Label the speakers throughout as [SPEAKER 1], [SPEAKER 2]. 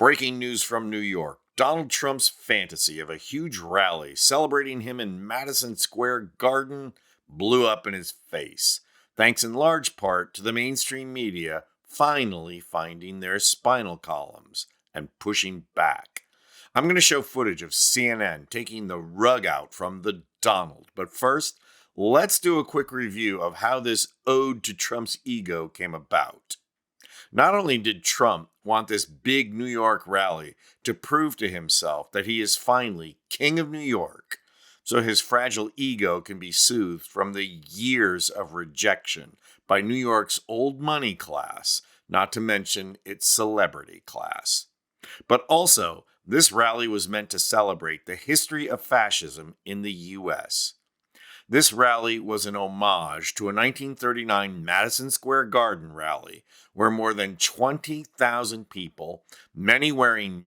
[SPEAKER 1] Breaking news from New York. Donald Trump's fantasy of a huge rally celebrating him in Madison Square Garden blew up in his face, thanks in large part to the mainstream media finally finding their spinal columns and pushing back. I'm going to show footage of CNN taking the rug out from the Donald, but first, let's do a quick review of how this ode to Trump's ego came about. Not only did Trump want this big New York rally to prove to himself that he is finally king of New York, so his fragile ego can be soothed from the years of rejection by New York's old money class, not to mention its celebrity class. But also, this rally was meant to celebrate the history of fascism in the U.S. This rally was an homage to a 1939 Madison Square Garden rally where more than 20,000 people, many wearing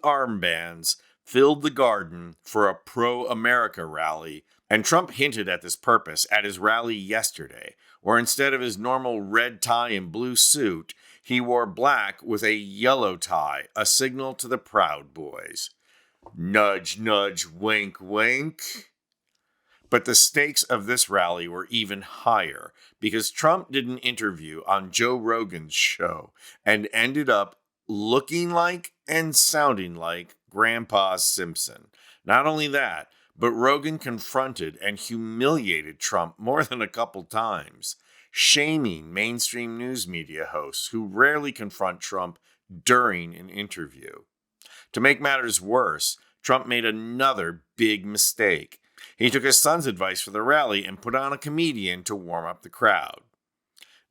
[SPEAKER 1] armbands, filled the garden for a pro-America rally, and Trump hinted at this purpose at his rally yesterday, where instead of his normal red tie and blue suit, he wore black with a yellow tie, a signal to the Proud Boys. Nudge, nudge, wink, wink. But the stakes of this rally were even higher because Trump did an interview on Joe Rogan's show and ended up looking like and sounding like Grandpa Simpson. Not only that, but Rogan confronted and humiliated Trump more than a couple times, shaming mainstream news media hosts who rarely confront Trump during an interview. To make matters worse, Trump made another big mistake. He took his son's advice for the rally and put on a comedian to warm up the crowd.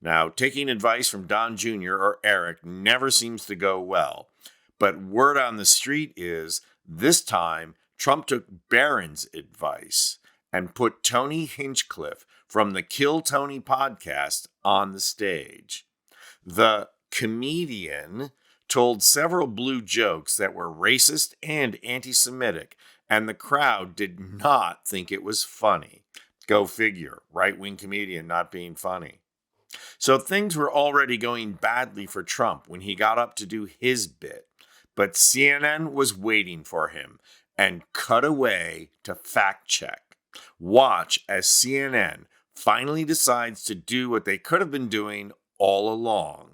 [SPEAKER 1] Now, taking advice from Don Jr. or Eric never seems to go well, but word on the street is this time Trump took Barron's advice and put Tony Hinchcliffe from the Kill Tony podcast on the stage. The comedian told several blue jokes that were racist and anti-Semitic, and the crowd did not think it was funny. Go figure, right-wing comedian not being funny. So things were already going badly for Trump when he got up to do his bit, but CNN was waiting for him and cut away to fact check. Watch as CNN finally decides to do what they could have been doing all along.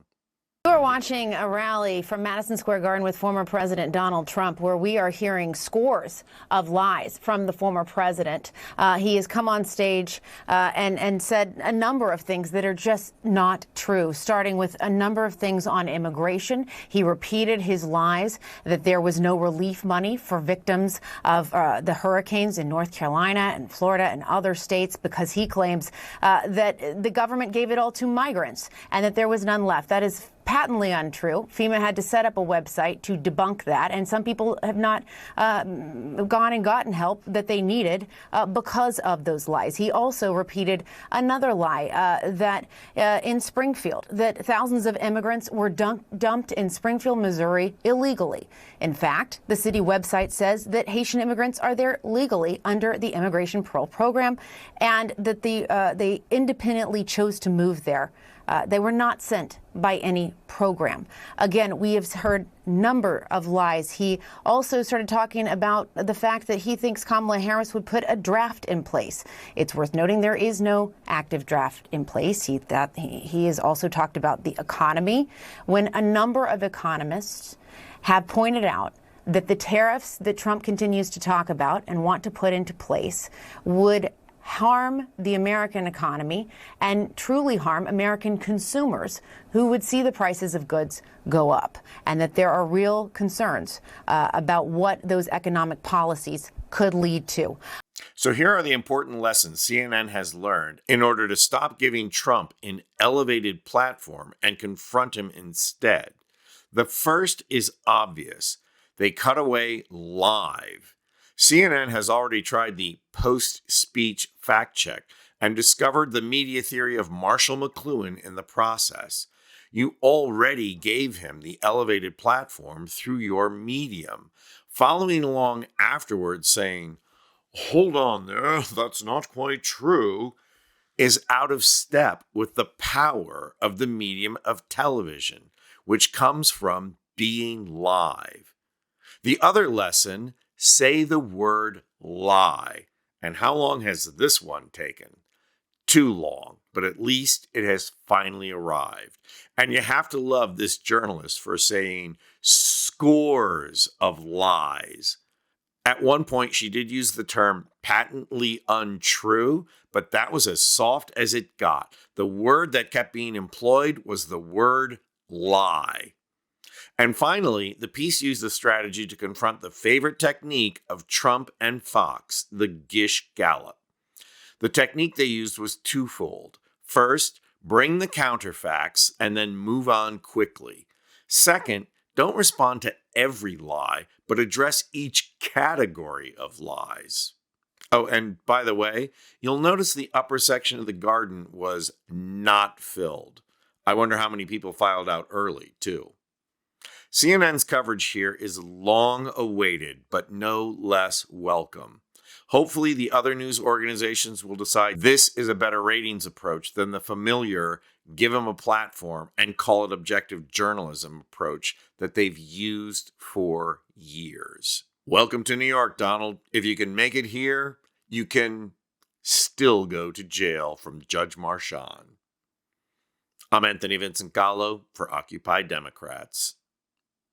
[SPEAKER 2] We are watching a rally from Madison Square Garden with former President Donald Trump, where we are hearing scores of lies from the former president. He has come on stage and said a number of things that are just not true, starting with a number of things on immigration. He repeated his lies that there was no relief money for victims of the hurricanes in North Carolina and Florida and other states because he claims that the government gave it all to migrants and that there was none left. That is patently untrue. FEMA had to set up a website to debunk that, and some people have not gone and gotten help that they needed because of those lies. He also repeated another lie that in Springfield, that thousands of immigrants were dumped in Springfield, Missouri illegally. In fact, the city website says that Haitian immigrants are there legally under the Immigration Parole Program and that they independently chose to move there. They were not sent by any program. Again, we have heard number of lies. He also started talking about the fact that he thinks Kamala Harris would put a draft in place. It's worth noting there is no active draft in place. He has also talked about the economy, when a number of economists have pointed out that the tariffs that Trump continues to talk about and want to put into place would harm the American economy and truly harm American consumers who would see the prices of goods go up, and that there are real concerns about what those economic policies could lead to.
[SPEAKER 1] So here are the important lessons CNN has learned in order to stop giving Trump an elevated platform and confront him instead. The first is obvious. They cut away live. CNN has already tried the post-speech fact check and discovered the media theory of Marshall McLuhan in the process. You already gave him the elevated platform through your medium, following along afterwards saying, "Hold on there, that's not quite true," is out of step with the power of the medium of television, which comes from being live. The other lesson, say the word lie. And how long has this one taken? Too long, but at least it has finally arrived. And you have to love this journalist for saying scores of lies. At one point, she did use the term patently untrue, but that was as soft as it got. The word that kept being employed was the word lie. And finally, the piece used the strategy to confront the favorite technique of Trump and Fox, the Gish Gallop. The technique they used was twofold. First, bring the counterfacts and then move on quickly. Second, don't respond to every lie, but address each category of lies. Oh, and by the way, you'll notice the upper section of the garden was not filled. I wonder how many people filed out early, too. CNN's coverage here is long awaited, but no less welcome. Hopefully, the other news organizations will decide this is a better ratings approach than the familiar give them a platform and call it objective journalism approach that they've used for years. Welcome to New York, Donald. If you can make it here, you can still go to jail from Judge Marchand. I'm Anthony Vincent Gallo for Occupy Democrats.